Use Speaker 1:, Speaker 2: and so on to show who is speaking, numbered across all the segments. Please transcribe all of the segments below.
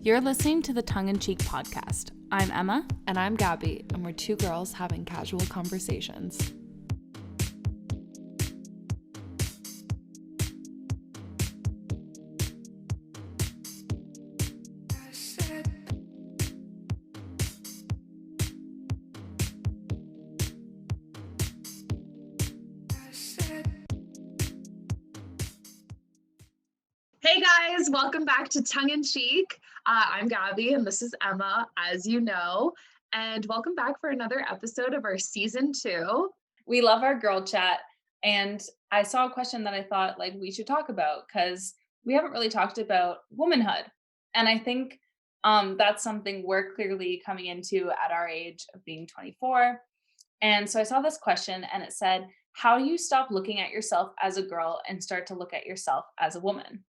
Speaker 1: You're listening to the Tongue-in-Cheek podcast. I'm Emma.
Speaker 2: And I'm Gabby, and we're two girls having casual conversations.
Speaker 3: Hey guys, welcome back to Tongue-in-Cheek. I'm Gabby and this is Emma, as you know, and welcome back for another episode of our season 2.
Speaker 1: We love our girl chat, and I saw a question that I thought we should talk about because we haven't really talked about womanhood, and I think that's something we're clearly coming into at our age of being 24. And so I saw this question and it said, how do you stop looking at yourself as a girl and start to look at yourself as a woman?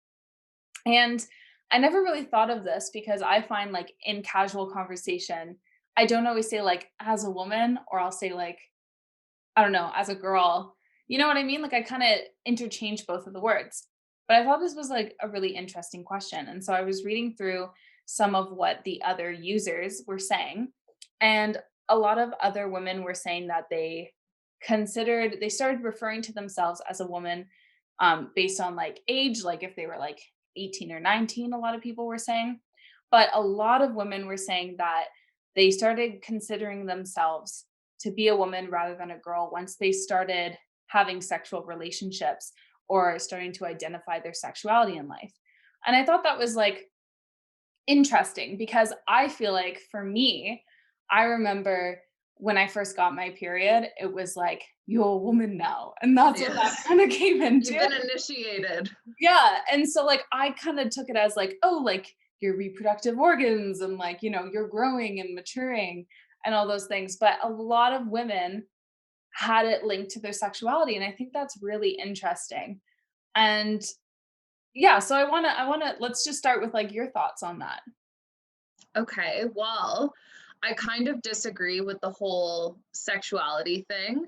Speaker 1: And I never really thought of this because I find in casual conversation, I don't always say as a woman, or I'll say I don't know, as a girl. You know what I mean? I kind of interchange both of the words. But I thought this was a really interesting question. And so I was reading through some of what the other users were saying. And a lot of other women were saying that they started referring to themselves as a woman based on age, if they were 18 or 19, a lot of people were saying. But a lot of women were saying that they started considering themselves to be a woman rather than a girl once they started having sexual relationships or starting to identify their sexuality in life. And I thought that was interesting because I feel for me, I remember when I first got my period, it was you're a woman now. And that's what that kind of came into.
Speaker 3: You've been initiated.
Speaker 1: Yeah. And so I kind of took it as your reproductive organs and you're growing and maturing and all those things. But a lot of women had it linked to their sexuality. And I think that's really interesting. And yeah, so I wanna let's just start with your thoughts on that.
Speaker 3: Okay, well, I kind of disagree with the whole sexuality thing,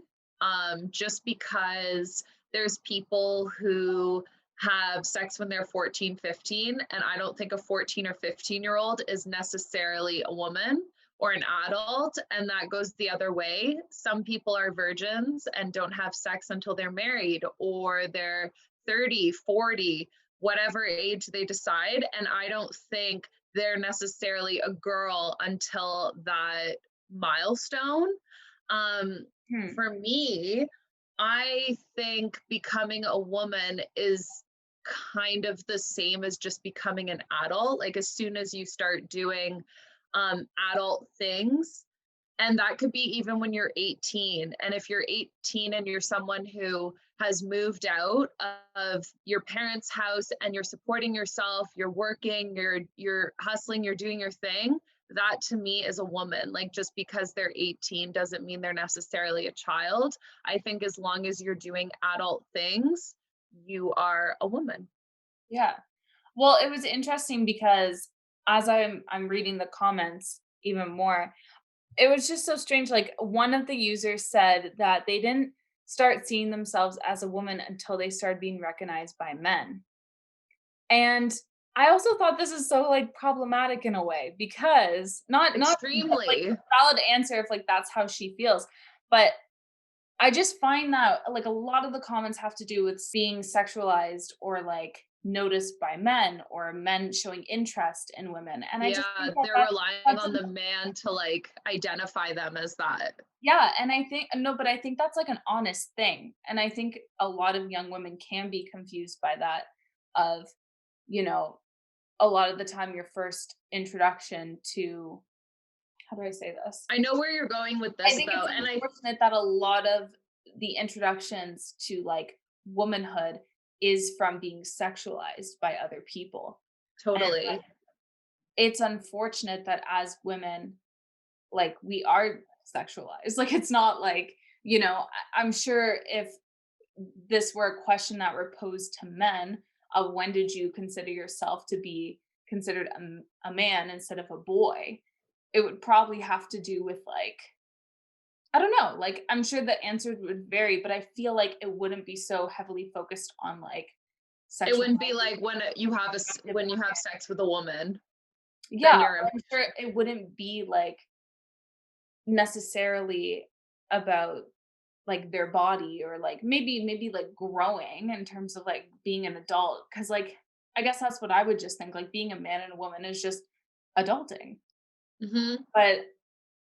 Speaker 3: just because there's people who have sex when they're 14, 15, and I don't think a 14 or 15-year-old is necessarily a woman or an adult, and that goes the other way. Some people are virgins and don't have sex until they're married or they're 30, 40, whatever age they decide, and I don't think they're necessarily a girl until that milestone. For me, I think becoming a woman is kind of the same as just becoming an adult. As soon as you start doing adult things, and that could be even when you're 18. And if you're 18 and you're someone who has moved out of your parents' house and you're supporting yourself, you're working, you're hustling, you're doing your thing, that to me is a woman. Just because they're 18 doesn't mean they're necessarily a child. I think as long as you're doing adult things, you are a woman.
Speaker 1: Yeah. Well, it was interesting because as I'm reading the comments even more, it was just so strange. One of the users said that they didn't start seeing themselves as a woman until they started being recognized by men. And I also thought this is so problematic in a way because not
Speaker 3: Extremely.
Speaker 1: valid answer if that's how she feels, but I just find that a lot of the comments have to do with being sexualized or noticed by men or men showing interest in women. And I just think
Speaker 3: they're relying on the man to identify them as that.
Speaker 1: Yeah, and I think but I think that's an honest thing. And I think a lot of young women can be confused by that of, a lot of the time your first introduction to, how do I say this?
Speaker 3: I know where you're going with this,
Speaker 1: I think
Speaker 3: though,
Speaker 1: it's
Speaker 3: and
Speaker 1: unfortunate that a lot of the introductions to womanhood is from being sexualized by other people.
Speaker 3: totally.
Speaker 1: And, it's unfortunate that as women, we are sexualized. It's not I'm sure if this were a question that were posed to men of when did you consider yourself to be considered a man instead of a boy, it would probably have to do with I don't know, I'm sure the answers would vary, but I feel it wouldn't be so heavily focused on
Speaker 3: It wouldn't be when you have sex with a woman.
Speaker 1: Yeah,
Speaker 3: than your
Speaker 1: I'm sure it wouldn't be, like, necessarily about, like, their body or, like, maybe, like, growing in terms of, like, being an adult. Because like, I guess that's what I would just think, like, being a man and a woman is just adulting.
Speaker 3: Mhm.
Speaker 1: But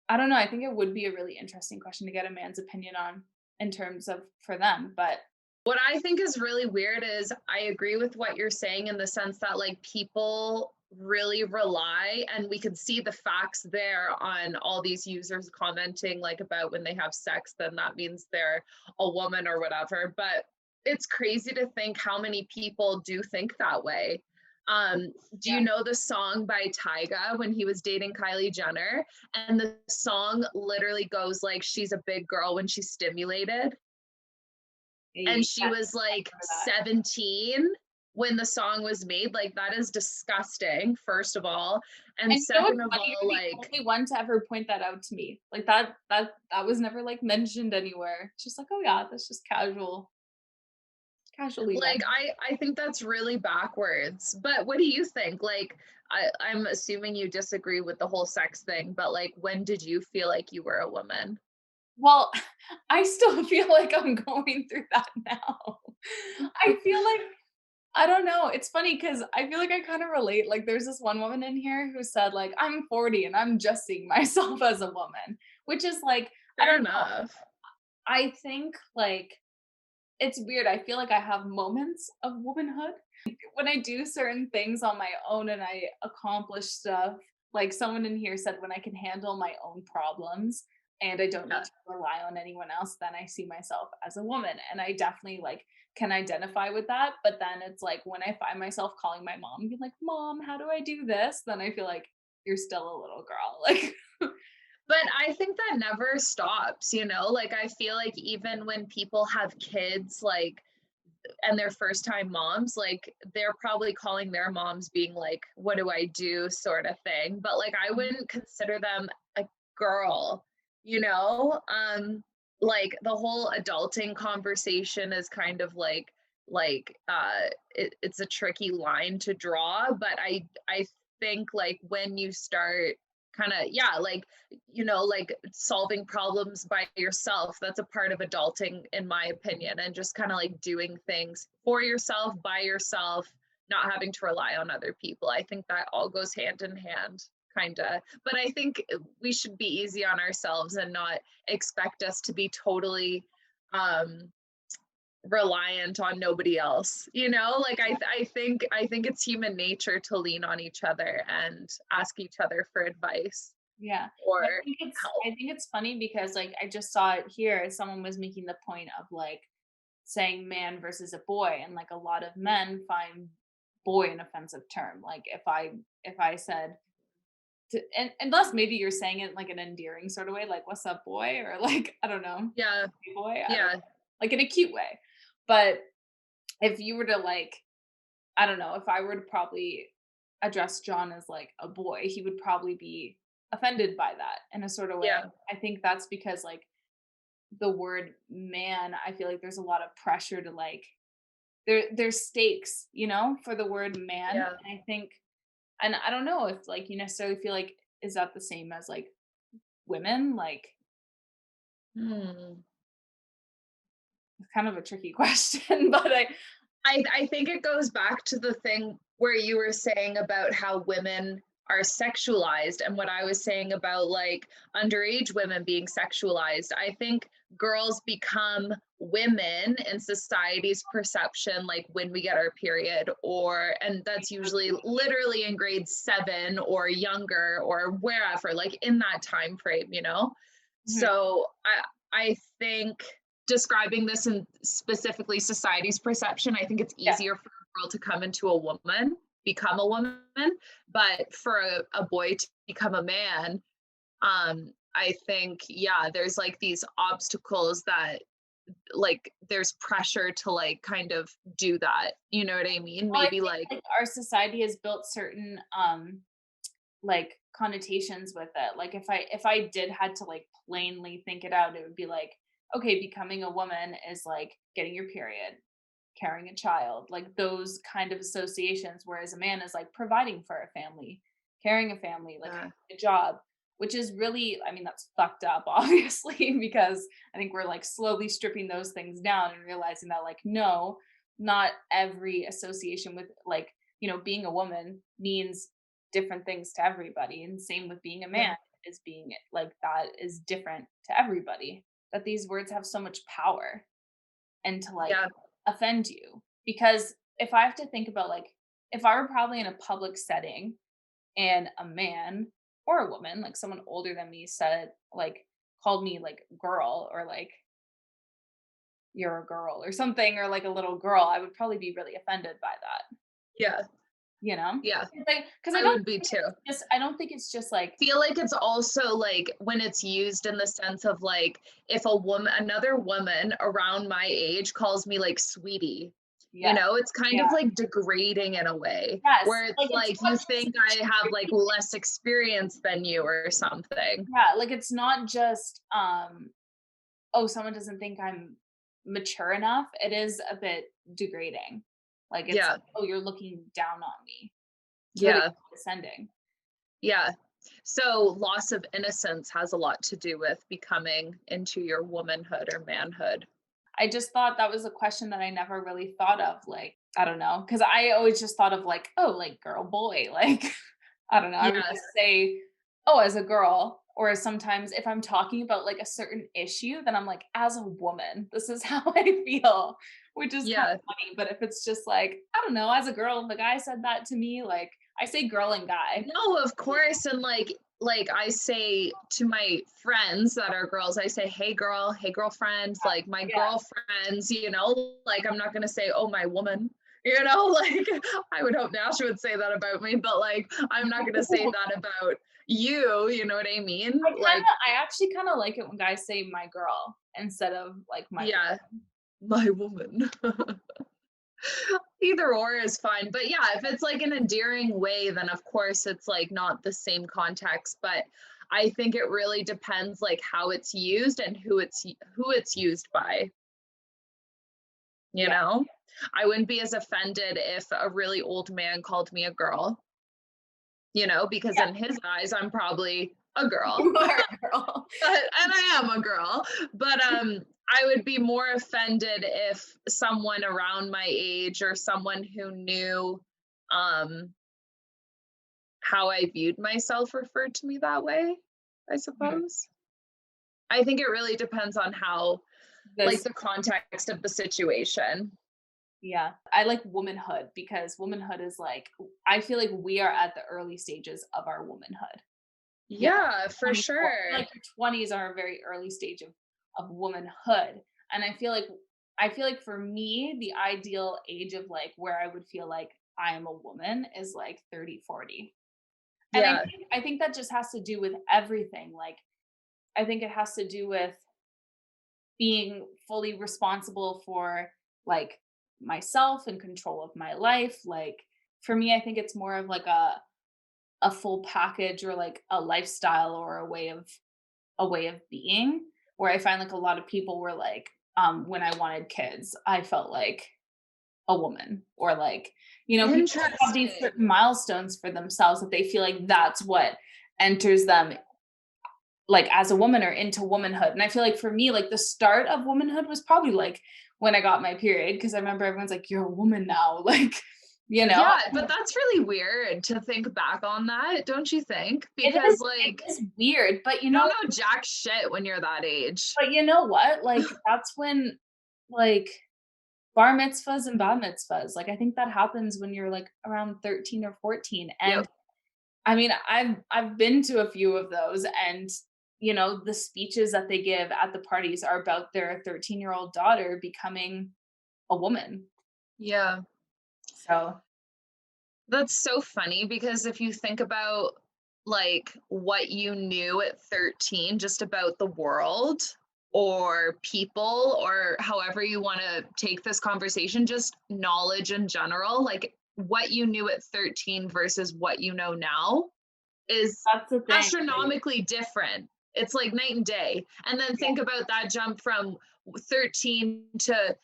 Speaker 1: I don't know, I think it would be a really interesting question to get a man's opinion on in terms of for them, but
Speaker 3: What I think is really weird is I agree with what you're saying in the sense that like people really rely, and we could see the facts there on all these users commenting like about when they have sex, then that means they're a woman or whatever. But it's crazy to think how many people do think that way. Do
Speaker 1: yeah.
Speaker 3: you know the song by Tyga when he was dating Kylie Jenner? And the song literally goes like, she's a big girl when she's stimulated, and she
Speaker 1: Yes,
Speaker 3: was
Speaker 1: I
Speaker 3: like
Speaker 1: remember that.
Speaker 3: 17 when the song was made. Like that is disgusting, first of all. And
Speaker 1: And you know
Speaker 3: second
Speaker 1: what's
Speaker 3: of
Speaker 1: funny?
Speaker 3: all,
Speaker 1: You're the
Speaker 3: like
Speaker 1: only one to ever point that out to me. Like, that was never, like, mentioned anywhere. It's just like, "Oh, yeah, that's just casually mentioned."
Speaker 3: I think that's really backwards. But what do you think? Like I'm assuming you disagree with the whole sex thing, but like when did you feel like you were a woman?
Speaker 1: Well, I still feel like I'm going through that now. I feel like I don't know, it's funny because I feel like I kinda relate, like, there's this one woman in here who said, like, "I'm 40 and I'm just seeing myself as a woman," which is, like, I
Speaker 3: Fair
Speaker 1: don't know,
Speaker 3: enough.
Speaker 1: I think, like, it's weird, I feel like I have moments of womanhood. When I do certain things on my own and I accomplish stuff, like someone in here said, when I can handle my own problems and I don't need
Speaker 3: Yeah.
Speaker 1: to rely on anyone else, then I see myself as a woman. And I definitely like can identify with that. But then it's like when I find myself calling my mom, being like, Mom, how do I do this? Then I feel like you're still a little girl. Like,
Speaker 3: But I think that never stops, you know? Like I feel like even when people have kids, like and their first time moms, like they're probably calling their moms being like, what do I do, sort of thing. But like I wouldn't consider them a girl, you know? Like the whole adulting conversation is kind of it's a tricky line to draw, but I think like when you start kind of, yeah, like like solving problems by yourself, that's a part of adulting in my opinion, and just kind of like doing things for yourself, by yourself, not having to rely on other people. I think that all goes hand in hand, kind of. But I think we should be easy on ourselves and not expect us to be totally um reliant on nobody else, like I think it's human nature to lean on each other and ask each other for advice
Speaker 1: yeah.
Speaker 3: or
Speaker 1: I
Speaker 3: help.
Speaker 1: think it's funny because like I just saw it here. Someone was making the point of like saying man versus a boy, and like a lot of men find boy an offensive term. Like if I said to, and unless maybe you're saying it like an endearing sort of way, like what's up boy, or like I don't know,
Speaker 3: Yeah,
Speaker 1: hey, boy, I don't
Speaker 3: yeah,
Speaker 1: know, like in a cute way. But if you were to like, I don't know, if I were to probably address John as like a boy, he would probably be offended by that in a sort of way.
Speaker 3: yeah,
Speaker 1: I think that's because like the word man, I feel like there's a lot of pressure to like there's stakes, for the word man.
Speaker 3: yeah.
Speaker 1: And I think, and I don't know if like you necessarily feel like is that the same as like women? Like
Speaker 3: Hmm.
Speaker 1: it's kind of a tricky question, but
Speaker 3: I think it goes back to the thing where you were saying about how women are sexualized, and what I was saying about like underage women being sexualized. I think girls become women in society's perception like when we get our period, and that's usually literally in grade 7 or younger or wherever, like in that time frame.
Speaker 1: Mhm,
Speaker 3: So I think describing this in specifically society's perception, I think it's
Speaker 1: yeah.
Speaker 3: easier for a girl to come into become a woman, but for a boy to become a man, I think, yeah, there's like these obstacles that like there's pressure to like kind of do that. You know what I mean?
Speaker 1: Well, I
Speaker 3: Maybe
Speaker 1: think
Speaker 3: like,
Speaker 1: like our society has built certain like connotations with it. Like if I did had to like plainly think it out, it would be like, okay, becoming a woman is like getting your period, carrying a child, like those kind of associations, whereas a man is like providing for a family, carrying a family, like
Speaker 3: Yeah.
Speaker 1: having a job, which is really, I mean, that's fucked up, obviously, because I think we're like slowly stripping those things down and realizing that, like, no, not every association with like, being a woman means different things to everybody. And same with being a
Speaker 3: Yeah.
Speaker 1: man is being like that is different to everybody. That these words have so much power and to like
Speaker 3: Yeah.
Speaker 1: offend you. Because if I have to think about like, if I were probably in a public setting and a man or a woman, like someone older than me said, like, called me like girl or like you're a girl or something or like a little girl, I would probably be really offended by that,
Speaker 3: Yeah.
Speaker 1: you know?
Speaker 3: Yeah.
Speaker 1: Because I
Speaker 3: I
Speaker 1: don't
Speaker 3: would be
Speaker 1: think
Speaker 3: too.
Speaker 1: it's just I don't think it's just like
Speaker 3: Feel like it's also like when it's used in the sense of like if another woman around my age calls me like sweetie,
Speaker 1: yes,
Speaker 3: it's kind
Speaker 1: yeah,
Speaker 3: of like degrading in a way
Speaker 1: yes,
Speaker 3: where it's
Speaker 1: like it's
Speaker 3: like
Speaker 1: not
Speaker 3: you
Speaker 1: just
Speaker 3: think I have like less experience than you or something.
Speaker 1: yeah, like it's not just oh, someone doesn't think I'm mature enough. It is a bit degrading. Like it's
Speaker 3: Yeah.
Speaker 1: oh, you're looking down on me. It's really
Speaker 3: Yeah.
Speaker 1: condescending.
Speaker 3: Yeah. So loss of innocence has a lot to do with becoming into your womanhood or manhood.
Speaker 1: I just thought that was a question that I never really thought of. Like, I don't know, because I always just thought of like, oh, like girl, boy. Like, I don't know. I would
Speaker 3: Yeah.
Speaker 1: just say, oh, as a girl. Or sometimes if I'm talking about like a certain issue, then I'm like, as a woman, this is how I feel, which is kind
Speaker 3: Yeah.
Speaker 1: of funny. But if it's just like, I don't know, as a girl, if the guy said that to me, like I say girl and guy.
Speaker 3: No, of course. And like I say to my friends that are girls, I say, hey girl, hey girlfriends, like my
Speaker 1: Yeah.
Speaker 3: girlfriends, like I'm not gonna say, oh my woman, like I would hope Nash would say that about me, but like I'm not gonna say that about you, you know what I mean? Like,
Speaker 1: I actually kind of like it when guys say my girl instead of like my
Speaker 3: yeah, my woman. Either or is fine. But yeah, if it's like an endearing way, then of course it's like not the same context. But I think it really depends like how it's used and who it's used by, you
Speaker 1: yeah.
Speaker 3: know? I wouldn't be as offended if a really old man called me a girl, because
Speaker 1: Yeah,
Speaker 3: in his eyes I'm probably a girl.
Speaker 1: you are a girl.
Speaker 3: And I am a girl, but I would be more offended if someone around my age or someone who knew um how I viewed myself referred to me that way, I
Speaker 1: Mhm.
Speaker 3: suppose. I think it really depends on how, like,
Speaker 1: This
Speaker 3: the context of the situation.
Speaker 1: Yeah, I like womanhood because womanhood is like I feel like we are at the early stages of our womanhood. You know,
Speaker 3: Yeah, for
Speaker 1: 24 I feel
Speaker 3: sure.
Speaker 1: like your 20s are a very early stage of womanhood, and I feel like for me, the ideal age of, like, where I would feel like I am a woman is, like, 30, 40, and
Speaker 3: Yeah,
Speaker 1: I think that just has to do with everything, like, I think it has to do with being fully responsible for, like, myself and control of my life, like, for me, I think it's more of, like, a full package or, like, a lifestyle or a way of being, where I find like a lot of people were like, when I wanted kids, I felt like a woman, or like, people just have these
Speaker 3: interesting.
Speaker 1: certain milestones for themselves that they feel like that's what enters them like as a woman or into womanhood. And I feel like for me, like the start of womanhood was probably like when I got my period, because I remember everyone's like, you're a woman now, like, you know,
Speaker 3: Yeah, but that's really weird to think back on that, don't you think?
Speaker 1: it is
Speaker 3: Because,
Speaker 1: it
Speaker 3: like,
Speaker 1: is weird,
Speaker 3: you don't know jack shit when you're that age.
Speaker 1: but you know what? Like that's when like bar mitzvahs and bat mitzvahs, like, I think that happens when you're, like, around 13 or 14, and,
Speaker 3: Yep.
Speaker 1: I mean, I've been to a few of those, and, the speeches that they give at the parties are about their 13-year-old daughter becoming a woman,
Speaker 3: Yeah.
Speaker 1: so
Speaker 3: That's so funny because if you think about like what you knew at 13 just about the world or people or however you want to take this conversation, just knowledge in general, like what you knew at 13 versus what you know now is
Speaker 1: that's the thing, like
Speaker 3: astronomically different. It's like night and day. And then
Speaker 1: yeah,
Speaker 3: think about that jump from 13 to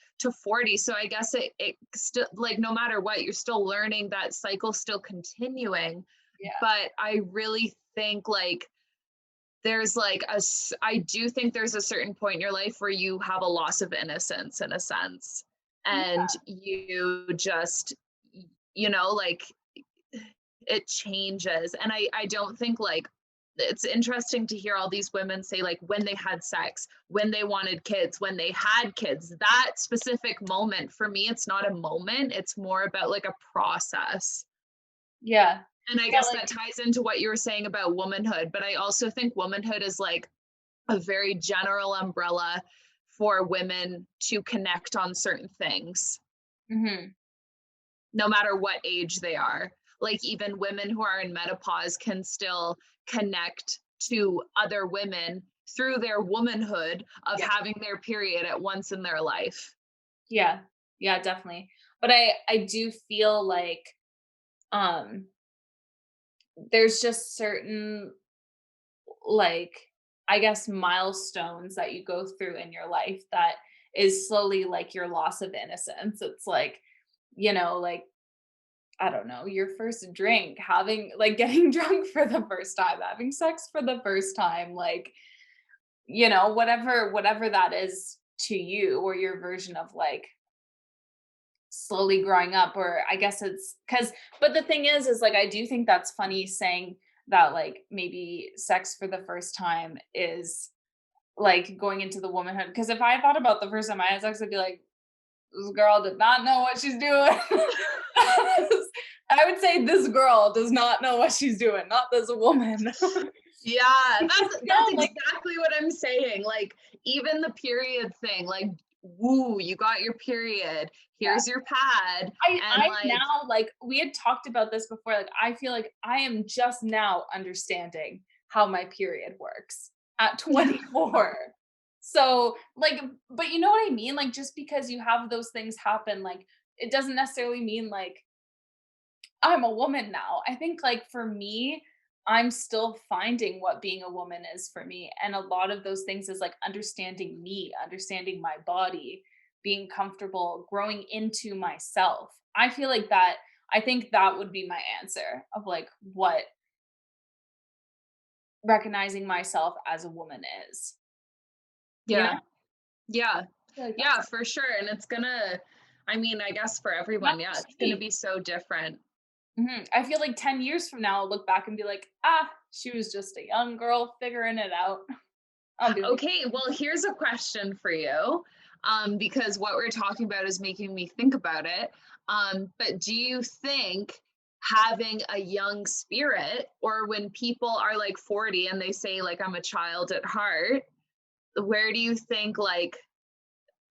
Speaker 3: 40. So I guess it still, like, no matter what, you're still learning, that cycle still continuing.
Speaker 1: Yeah.
Speaker 3: but I really think like there's like I do think there's a certain point in your life where you have a loss of innocence in a sense,
Speaker 1: Yeah.
Speaker 3: and you just you know like it changes. And I don't think like it's interesting to hear all these women say like when they had sex, when they wanted kids, when they had kids, that specific moment. For me, it's not a moment, it's more about like a process.
Speaker 1: Yeah.
Speaker 3: And I
Speaker 1: Yeah,
Speaker 3: guess
Speaker 1: like
Speaker 3: that ties into what you were saying about womanhood, but I also think womanhood is like a very general umbrella for women to connect on certain things,
Speaker 1: mhm.
Speaker 3: no matter what age they are. Like even women who are in menopause can still connect to other women through their womanhood of
Speaker 1: Yeah.
Speaker 3: having their period at once in their life.
Speaker 1: Yeah. Yeah, definitely. But I do feel like, um, there's just certain, like, I guess, milestones that you go through in your life that is slowly like your loss of innocence. It's like, like, I don't know, your first drink, having like getting drunk for the first time, having sex for the first time, like, whatever that is to you, or your version of like slowly growing up. Or I guess it's because, but the thing is like, I do think that's funny saying that, like, maybe sex for the first time is like going into the womanhood. Because if I thought about the first time I had sex, I'd be like, this girl did not know what she's doing. I would say this girl does not know what she's doing, not this woman.
Speaker 3: Yeah, that's
Speaker 1: No, like,
Speaker 3: exactly what I'm saying. Like even the period thing, like woo, you got your period.
Speaker 1: yeah.
Speaker 3: Here's your pad and
Speaker 1: I
Speaker 3: like
Speaker 1: now, like, we had talked about this before, like, I feel like I am just now understanding how my period works at 24. So, like, but you know what I mean? Like, just because you have those things happen, like, it doesn't necessarily mean, like, I'm a woman now. I think, like, for me, I'm still finding what being a woman is for me. And a lot of those things is like understanding me, understanding my body, being comfortable, growing into myself. I feel like that, I think that would be my answer of like what recognizing myself as a woman is, you know?
Speaker 3: yeah, yeah,
Speaker 1: I feel like
Speaker 3: yeah,
Speaker 1: that's
Speaker 3: for sure. And it's gonna, I mean, I guess for
Speaker 1: not
Speaker 3: everyone, yeah,
Speaker 1: just
Speaker 3: it's gonna
Speaker 1: me.
Speaker 3: be so different.
Speaker 1: I feel like 10 years from now, I'll look back and be like, ah, she was just a young girl figuring it out. I'll be like,
Speaker 3: Okay, well, here's a question for you. Because what we're talking about is making me think about it. But do you think having a young spirit, or when people are like 40 and they say, like, I'm a child at heart, where do you think like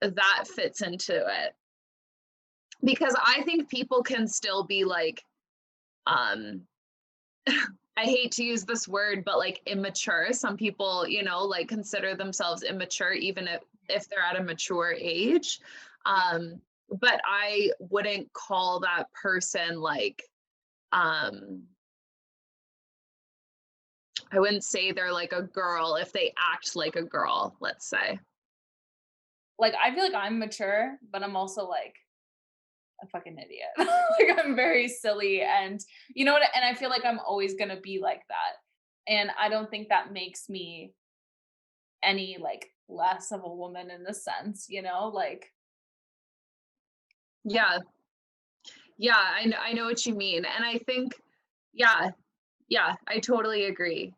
Speaker 3: that fits into it? Because I think people can still be like, um, I hate to use this word, but like immature. Some people, like consider themselves immature, even if they're at a mature age. But I wouldn't call that person like, um, I wouldn't say they're like a girl if they act like a girl, let's say.
Speaker 1: I feel like I'm mature, but I'm also like a fucking idiot. Like, I'm very silly, and you know what? And I feel like I'm always gonna be like that. And I don't think that makes me any like less of a woman in the sense, like,
Speaker 3: Yeah. Yeah. I know what you mean. And I think, yeah, yeah, I totally agree.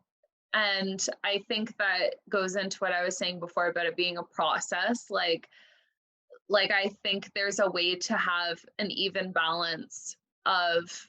Speaker 3: And I think that goes into what I was saying before about it being a process. Like I think there's a way to have an even balance of,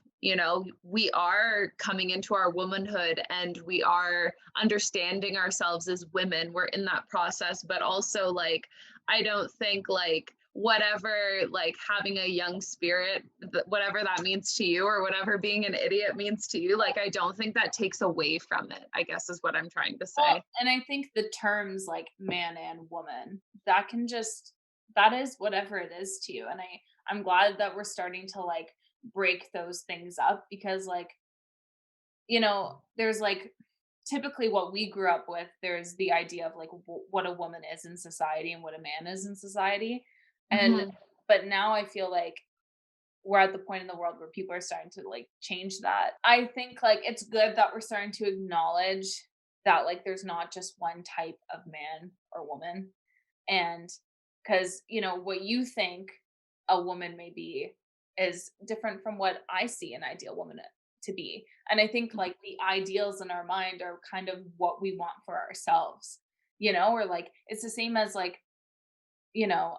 Speaker 3: we are coming into our womanhood and we are understanding ourselves as women. We're in that process, but also like I don't think like whatever like having a young spirit, whatever that means to you, or whatever being an idiot means to you, like I don't think that takes away from it, I guess is what I'm trying to
Speaker 1: well,
Speaker 3: say.
Speaker 1: and I think the terms like man and woman, that can just, that is whatever it is to you. And I'm glad that we're starting to like break those things up, because like, there's like typically what we grew up with, there's the idea of like what a woman is in society and what a man is in society. And
Speaker 3: Mhm.
Speaker 1: but now I feel like we're at the point in the world where people are starting to like change that. I think like it's good that we're starting to acknowledge that like there's not just one type of man or woman. And because, what you think a woman may be is different from what I see an ideal woman to be. And I think like the ideals in our mind are kind of what we want for ourselves, or like it's the same as like, you know,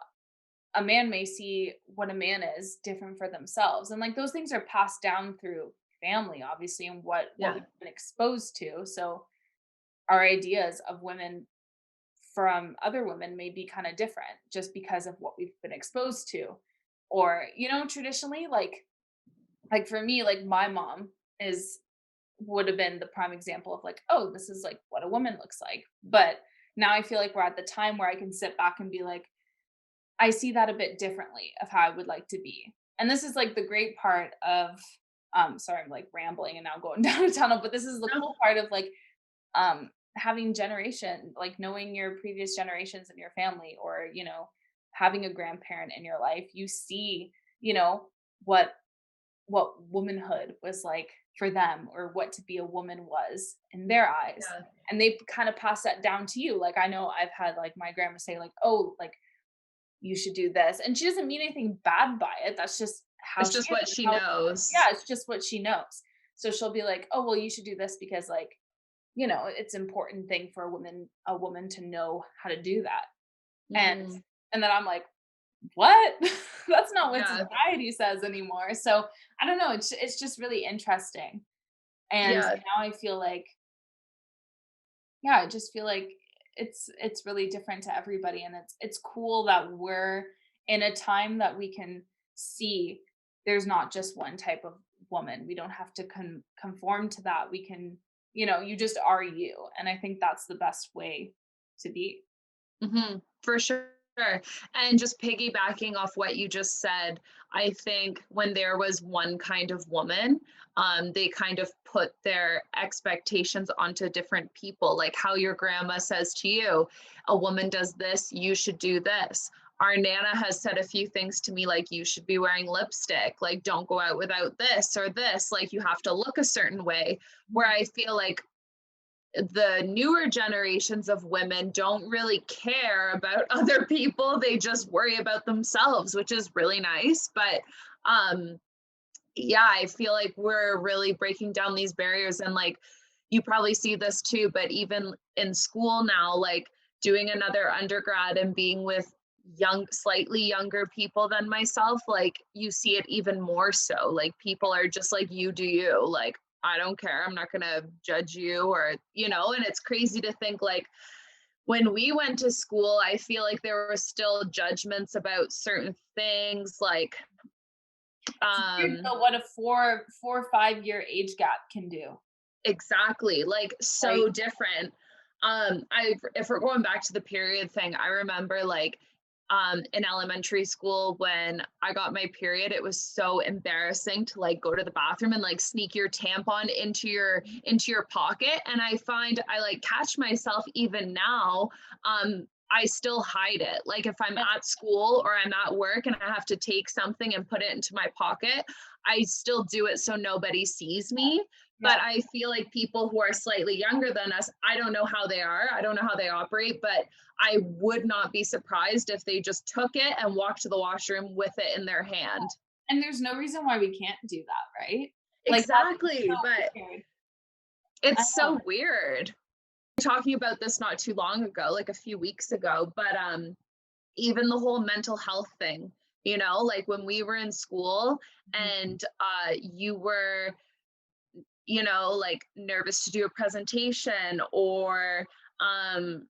Speaker 1: a man may see what a man is different for themselves. And like those things are passed down through family, obviously, and what
Speaker 3: Yeah.
Speaker 1: we've been exposed to. So our ideas of women from other women may be kind of different just because of what we've been exposed to. Or, traditionally, like for me, like my mom is would have been the prime example of like, oh, this is like what a woman looks like. But now I feel like we're at the time where I can sit back and be like, I see that a bit differently of how I would like to be. And this is like the great part of sorry, I'm like rambling and now going down a tunnel, but this is the
Speaker 3: No.
Speaker 1: cool part of like having generation, like knowing your previous generations in your family, or having a grandparent in your life. You see, what womanhood was like for them, or what to be a woman was in their eyes,
Speaker 3: Yeah.
Speaker 1: and they kind of pass that down to you. Like I know I've had like my grandma say like, oh, like you should do this, and she doesn't mean anything bad by it. That's just how
Speaker 3: It's
Speaker 1: she
Speaker 3: just
Speaker 1: is.
Speaker 3: what
Speaker 1: It's
Speaker 3: she
Speaker 1: how,
Speaker 3: knows.
Speaker 1: yeah, it's just what she knows. So she'll be like, oh well, you should do this because like, it's important thing for a woman to know how to do that. And
Speaker 3: Mhm.
Speaker 1: and then I'm like, what? That's not what
Speaker 3: Yeah.
Speaker 1: society says anymore. So I don't know. It's just really interesting. And
Speaker 3: Yeah.
Speaker 1: now I feel like, yeah, I just feel like it's really different to everybody, and it's cool that we're in a time that we can see there's not just one type of woman. We don't have to conform to that. We can, you just are you, and I think that's the best way to be.
Speaker 3: For sure. And just piggybacking off what you just said, I think when there was one kind of woman, they kind of put their expectations onto different people, like how your grandma says to you, a woman does this, you should do this. Our Nana has said a few things to me, like you should be wearing lipstick, like don't go out without this or this, like you have to look a certain way. Where
Speaker 1: Mhm.
Speaker 3: I feel like the newer generations of women don't really care about other people. They just worry about themselves, which is really nice. But um, yeah, I feel like we're really breaking down these barriers. And like, you probably see this too, but even in school now, like doing another undergrad and being with slightly younger people than myself, like you see it even more so. Like people are just like, you do you. Like, I don't care. I'm not going to judge you and it's crazy to think like when we went to school, I feel like there were still judgments about certain things like,
Speaker 1: It's weird
Speaker 3: um,
Speaker 1: though what a 4 or 5 year age gap can do.
Speaker 3: exactly, like
Speaker 1: Like,
Speaker 3: so different. I if we're going back to the period thing, I remember like in elementary school when I got my period, it was so embarrassing to like go to the bathroom and like sneak your tampon into your pocket. And I find I like catch myself even now. I still hide it. Like if I'm
Speaker 1: yeah,
Speaker 3: at school or I'm at work and I have to take something and put it into my pocket, I still do it so nobody sees me. But
Speaker 1: yeah.
Speaker 3: I feel like people who are slightly younger than us, I don't know how they are. I don't know how they operate, but I would not be surprised if they just took it and walked to the washroom with it in their hand.
Speaker 1: And there's no reason why we can't do that, right? Like that's
Speaker 3: Exactly.
Speaker 1: so
Speaker 3: But
Speaker 1: weird. I
Speaker 3: it's
Speaker 1: know.
Speaker 3: so weird. Talking about this not too long ago, like a few weeks ago, but even the whole mental health thing, like when we were in school
Speaker 1: Mhm.
Speaker 3: and you were like nervous to do a presentation or um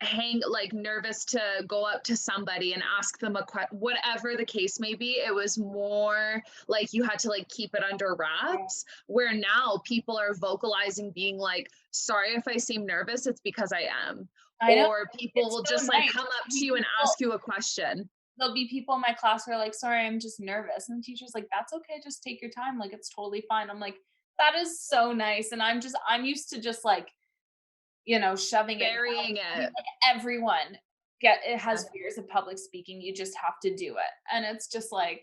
Speaker 3: hang like nervous to go up to somebody and ask them a question, whatever the case may be. It was more like you had to like keep it under
Speaker 1: Yeah.
Speaker 3: wraps, where now people are vocalizing being like, sorry if I seem nervous, it's because I am.
Speaker 1: I know.
Speaker 3: Or people
Speaker 1: It's
Speaker 3: will
Speaker 1: so
Speaker 3: just like
Speaker 1: nice.
Speaker 3: come up to you and ask you a question.
Speaker 1: There'll be people in my class who are like, "Sorry, I'm just nervous." And the teacher's like, "That's okay. Just take your time. Like, it's totally fine." I'm like, "That is so nice." And I'm used to just like, shoving it down.
Speaker 3: Burying
Speaker 1: I mean,
Speaker 3: it.
Speaker 1: like everyone it
Speaker 3: Yeah.
Speaker 1: has fears of public speaking. You just have to do it. And it's just like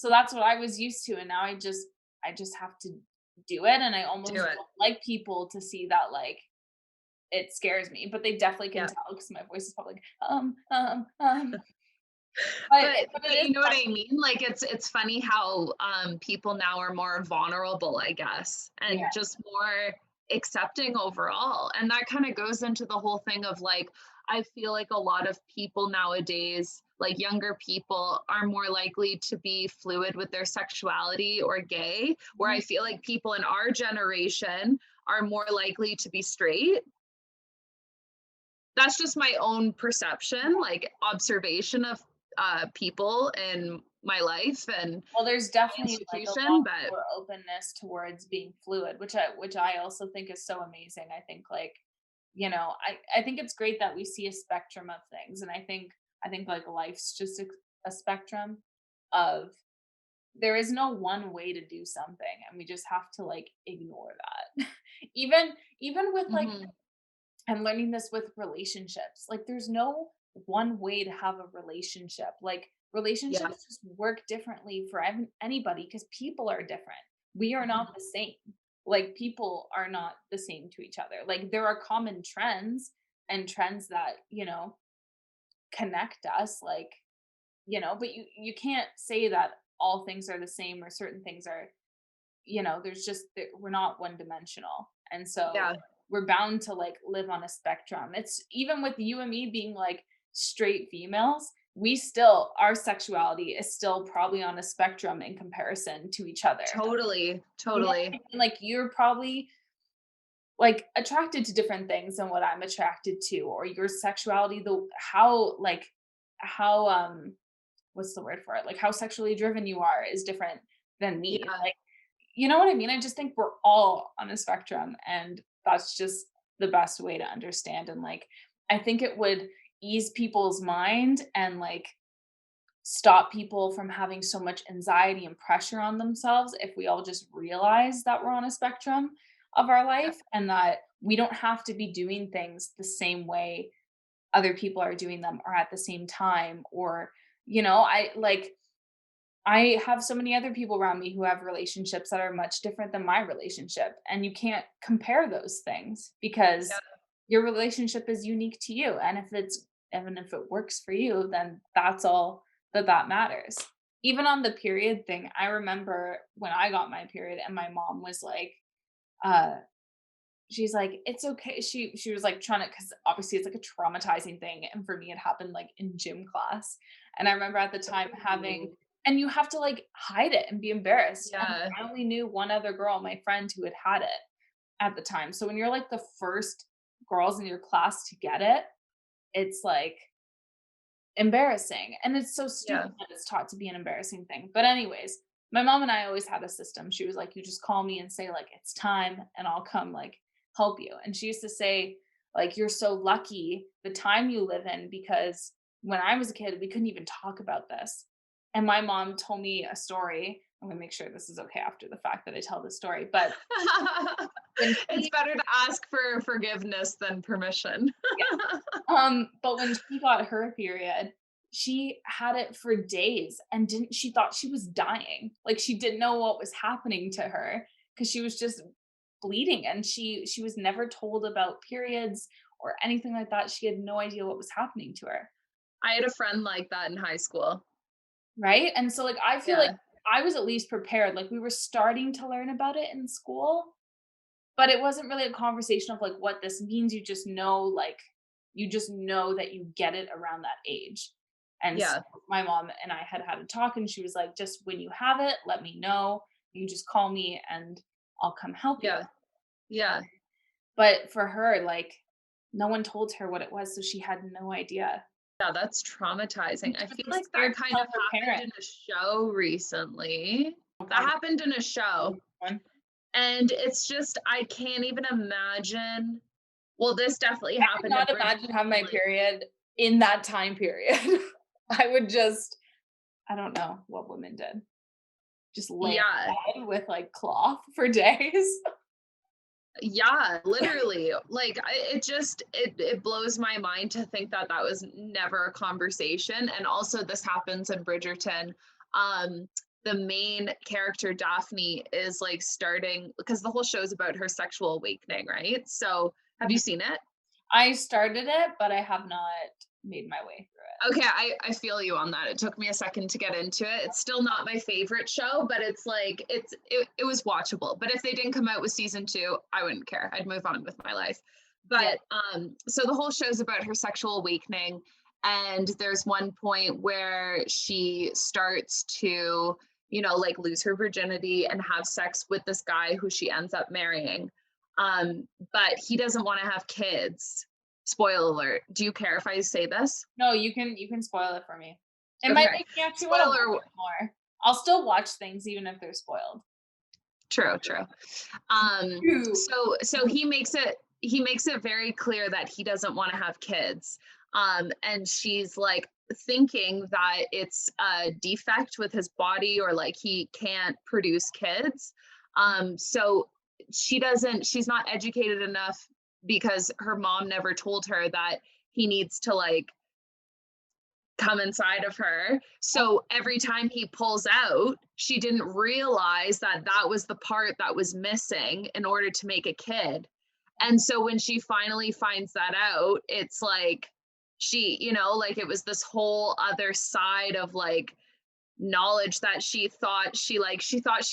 Speaker 1: So that's what I was used to, and now I just have to do it, and I
Speaker 3: Do
Speaker 1: almost
Speaker 3: it.
Speaker 1: don't like people to see that, like, it scares me, but they definitely can
Speaker 3: Yeah.
Speaker 1: tell because my voice is probably like, but it
Speaker 3: But
Speaker 1: is
Speaker 3: you know what I
Speaker 1: funny.
Speaker 3: mean? Like it's funny how people now are more vulnerable, I guess,
Speaker 1: Yeah.
Speaker 3: and just more accepting overall. And that kind of goes into the whole thing of like I feel like a lot of people nowadays, like younger people, are more likely to be fluid with their sexuality or gay, where I
Speaker 1: Mhm.
Speaker 3: feel like people in our generation are more likely to be straight. That's just my own perception, like observation of people in my life and
Speaker 1: Well, there's definitely, like, a lot
Speaker 3: institution, but
Speaker 1: more openness towards being fluid, which I also think is so amazing. I think, like, I think it's great that we see a spectrum of things, and I think, like, life's just a spectrum of there is no one way to do something, and we just have to, like, ignore that. Even with, like,
Speaker 3: mhm,
Speaker 1: I'm learning this with relationships. Like, there's no one way to have a relationship. Like,
Speaker 3: yeah,
Speaker 1: relationships just work differently for anybody because people are different. We are
Speaker 3: mhm,
Speaker 1: not the same. Like, people are not the same to each other. Like, there are common trends and trends that, connect us. Like, but you can't say that all things are the same or certain things are, there's just we're not one dimensional. And so
Speaker 3: yeah,
Speaker 1: we're bound to like live on a spectrum. It's even with you and me being like straight females, we still our sexuality is still probably on a spectrum in comparison to each other.
Speaker 3: totally,
Speaker 1: You know
Speaker 3: totally,
Speaker 1: what I mean? Like you're probably like attracted to different things than what I'm attracted to, or your sexuality, the how what's the word for it? Like how sexually driven you are is different than me.
Speaker 3: yeah,
Speaker 1: Like, you know what I mean? I just think we're all on a spectrum, and that's just the best way to understand. And like, I think it would ease people's mind and like stop people from having so much anxiety and pressure on themselves if we all just realize that we're on a spectrum of our
Speaker 3: yeah,
Speaker 1: life and that we don't have to be doing things the same way other people are doing them or at the same time. Or I have so many other people around me who have relationships that are much different than my relationship, and you can't compare those things
Speaker 3: yeah.
Speaker 1: because your relationship is unique to you, and if it works for you, then that's all that matters. Even on the period thing, I remember when I got my period and my mom was like, uh she's like, "It's okay." She was, like, trying to, because obviously it's, like, a traumatizing thing, and for me, it happened, like, in gym class, and I remember at the time having
Speaker 3: Ooh,
Speaker 1: and you have to, like, hide it and be embarrassed, and
Speaker 3: yeah,
Speaker 1: I only knew one other girl, my friend, who had it at the time, so when you're, like, the first girls in your class to get it, it's, like, embarrassing, and it's so
Speaker 3: yeah,
Speaker 1: stupid that it's taught to be an embarrassing thing. But anyways, my mom and I always had a system. She was like, "You just call me and say, like, it's time, and I'll come, like, help you." And she used to say, like, "You're so lucky the time you live in because when I was a kid, we couldn't even talk about this." And my mom told me a story. I'm gonna make sure this is okay after the fact that I tell this story, but when
Speaker 3: it's
Speaker 1: she
Speaker 3: better to ask for forgiveness than permission.
Speaker 1: But when she got her period, she had it for days and didn't she thought she was dying. Like, she didn't know what was happening to her because she was just bleeding, and she was never told about periods or anything like that. She had no idea what was happening to her,
Speaker 3: I had a friend like that in high school.
Speaker 1: right? And so, like, I feel like
Speaker 3: Yeah,
Speaker 1: I was at least prepared. Like, we were starting to learn about it in school, but it wasn't really a conversation of, like, what this means. You just know that you get it around that age. And so
Speaker 3: yeah,
Speaker 1: my mom and I had a talk, and she was like, "Just when you have it, let me know. You just call me and I'll come help you."
Speaker 3: yeah, yeah.
Speaker 1: But for her, like, no one told her what it was, so she had no idea.
Speaker 3: Yeah, that's traumatizing.
Speaker 1: And
Speaker 3: I
Speaker 1: she was,
Speaker 3: feel
Speaker 1: like,
Speaker 3: like
Speaker 1: scared
Speaker 3: that
Speaker 1: to
Speaker 3: kind
Speaker 1: tell
Speaker 3: of
Speaker 1: her
Speaker 3: happened
Speaker 1: parents.
Speaker 3: in a show recently.
Speaker 1: Oh
Speaker 3: That
Speaker 1: god,
Speaker 3: happened in a show,
Speaker 1: one.
Speaker 3: and it's just I can't even imagine. Well, this definitely
Speaker 1: I could
Speaker 3: happened in
Speaker 1: not imagine having
Speaker 3: Bridgerton,
Speaker 1: my
Speaker 3: like
Speaker 1: period in that time period. I would just I don't know what women did. Just lay
Speaker 3: yeah,
Speaker 1: in bed with, like, cloth for days.
Speaker 3: yeah, literally. Like it just it blows my mind to think that that was never a conversation. And also, this happens in Bridgerton. Um, the main character Daphne is like starting, because the whole show's about her sexual awakening, right? So have you
Speaker 1: Mhm.
Speaker 3: seen it?
Speaker 1: I started it, but I have not made my way through it.
Speaker 3: Okay, I feel you on that. It took me a second to get into it. It's still not my favorite show, but it's like it was watchable. But if they didn't come out with season 2, I wouldn't care. I'd move on with my life.
Speaker 1: Yeah.
Speaker 3: But so the whole show's about her sexual awakening, and there's one point where she starts to, you know, like lose her virginity and have sex with this guy who she ends up marrying. But he doesn't want to have kids. Spoiler alert. Do you care if I say this?
Speaker 1: No, you can spoil it for me. It might
Speaker 3: Okay.
Speaker 1: make me actually wanna watch
Speaker 3: Spoiler.
Speaker 1: it more. I'll still watch things even if they're spoiled.
Speaker 3: True, true.
Speaker 1: Ooh.
Speaker 3: So he makes it very clear that he doesn't want to have kids. And she's like thinking that it's a defect with his body, or like he can't produce kids. So she's not educated enough, because her mom never told her that he needs to like come inside of her. So every time he pulls out, she didn't realize that that was the part that was missing in order to make a kid. And so when she finally finds that out, it's like she, you know, like it was this whole other side of like knowledge that she thought she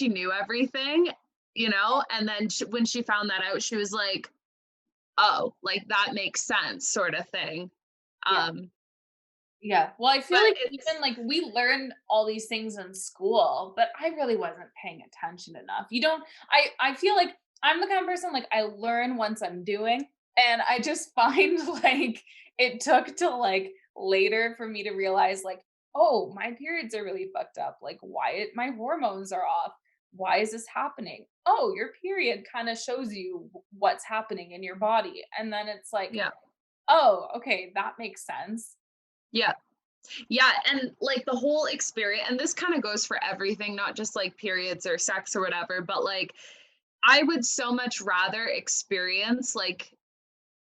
Speaker 3: knew everything, you know, and then when she found that out, she was like, oh, like that makes sense, sort of thing.
Speaker 1: Yeah.
Speaker 3: Um,
Speaker 1: Yeah. Well, I feel
Speaker 3: but
Speaker 1: like
Speaker 3: it's
Speaker 1: even like we learned all these things in school, but I really wasn't paying attention enough. You don't I feel like I'm the kind of person like I learn once I'm doing, and I just find like it took till like later for me to realize like, oh, my periods are really fucked up. Like my hormones are off. Why is this happening? Oh, your period kind of shows you what's happening in your body. And then it's like,
Speaker 3: yeah,
Speaker 1: oh, okay, that makes sense.
Speaker 3: yeah. Yeah, and like the whole experience, and this kind of goes for everything, not just like periods or sex or whatever, but like I would so much rather experience like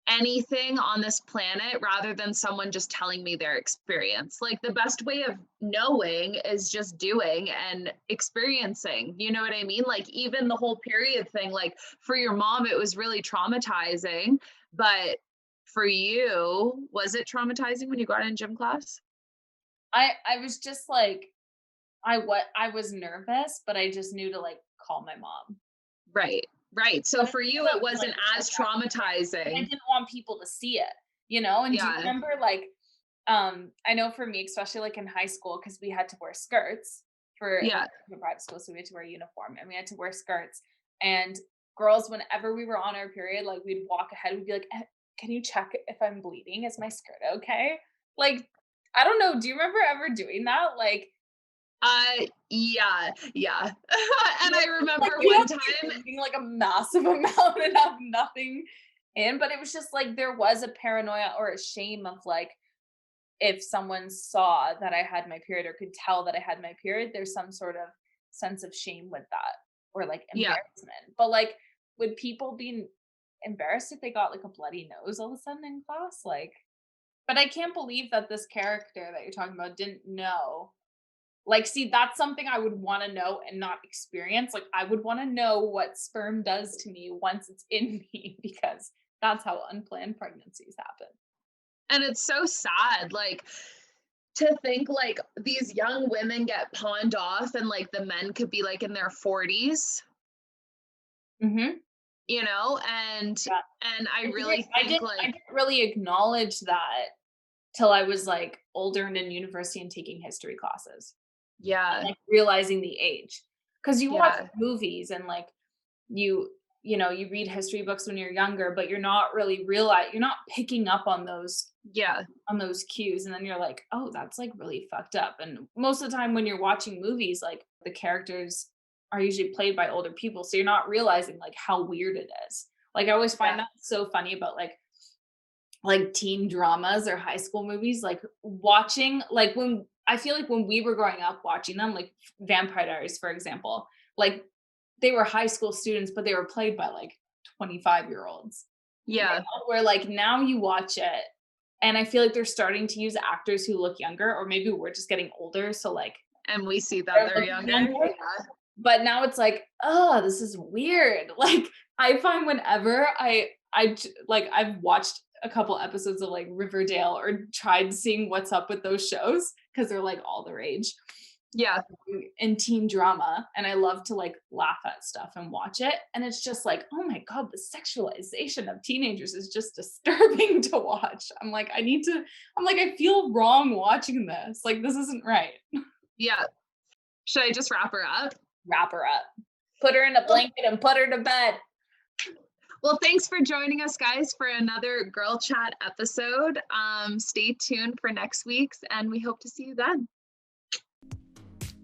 Speaker 3: anything on this planet rather than someone just telling me their experience. Like the best way of knowing is just doing and experiencing. You know what I mean? Like even the whole period thing, like for your mom, it was really traumatizing, but for you, was it traumatizing when you got in gym class?
Speaker 1: I was just like I was nervous, but I just knew to like call my mom.
Speaker 3: Right, right.
Speaker 1: So
Speaker 3: So
Speaker 1: it
Speaker 3: for you, it
Speaker 1: wasn't like
Speaker 3: wasn't
Speaker 1: a
Speaker 3: as
Speaker 1: traumatic experience, and I
Speaker 3: traumatizing.
Speaker 1: didn't want people to see it, you know? And do you
Speaker 3: Yeah,
Speaker 1: remember like I know for me, especially like in high school, because we had to wear skirts for like
Speaker 3: yeah,
Speaker 1: the private school, so we had to wear a uniform and we had to wear skirts. And girls, whenever we were on our period, like we'd walk ahead, we'd be like, can you check if I'm bleeding? Is my skirt okay? Like, I don't know. Do you remember ever doing that?
Speaker 3: yeah, yeah. And
Speaker 1: Yeah,
Speaker 3: I
Speaker 1: like,
Speaker 3: remember
Speaker 1: you
Speaker 3: one
Speaker 1: have to be
Speaker 3: time.
Speaker 1: bleeding, like, a massive amount and have nothing in, but it was just, like, there was a paranoia or a shame of, like, if someone saw that I had my period or could tell that I had my period, there's some sort of sense of shame with that or, like,
Speaker 3: Yeah,
Speaker 1: embarrassment. But, like, would people be embarrassed if they got, like, a bloody nose all of a sudden in class? Like but I can't believe that this character that you're talking about didn't know. Like, see, that's something I would wanna know and not experience. Like, I would wanna know what sperm does to me once it's in me because that's how unplanned pregnancies happen.
Speaker 3: and it's so sad, like to think like these young women get pawned off, and like the men could be like in their 40s,
Speaker 1: Mhm.
Speaker 3: you know,
Speaker 1: Yeah.
Speaker 3: and I
Speaker 1: It's weird.
Speaker 3: really think
Speaker 1: I
Speaker 3: like,
Speaker 1: didn't really acknowledge that till I was, like, older and in university and taking history classes and,
Speaker 3: yeah,
Speaker 1: like, realizing the age. Because you watch
Speaker 3: yeah,
Speaker 1: movies and, like, you you know, you read history books when you're younger, but you're not picking up
Speaker 3: yeah,
Speaker 1: on those cues, and then you're like, "Oh, that's, like, really fucked up," and most of the time when you're watching movies, like, the characters are usually played by older people, so you're not realizing, like, how weird it is. Like, I always find
Speaker 3: yeah,
Speaker 1: that so funny about, like, teen dramas or high school movies, like, watching like, when I feel like when we were growing up watching them, like, Vampire Diaries, for example, like, they were high school students, but they were played by, like, 25-year-olds. You
Speaker 3: yeah,
Speaker 1: know, where, like, now you watch it, and I feel like they're starting to use actors who look younger, or maybe we're just getting older, so, like,
Speaker 3: and we see that
Speaker 1: They're
Speaker 3: they're
Speaker 1: looking
Speaker 3: younger.
Speaker 1: younger. But now it's like, oh, this is weird. Like I find whenever like I've watched a couple episodes of like Riverdale or tried seeing what's up with those shows because they're like all the rage
Speaker 3: Yeah.
Speaker 1: in teen drama, and I love to like laugh at stuff and watch it, and it's just like, oh my god, the sexualization of teenagers is just disturbing to watch. I'm like, I feel wrong watching this. Like this isn't right.
Speaker 3: Yeah. Should I just wrap her up?
Speaker 1: Wrap her up, put her in a blanket and put her to bed.
Speaker 3: Well, thanks for joining us, guys, for another Girl Chat episode. Stay tuned for next week's, and we hope to see you then.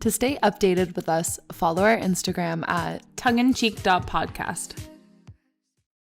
Speaker 2: To stay updated with us, follow our Instagram at
Speaker 1: Tongueincheek.podcast.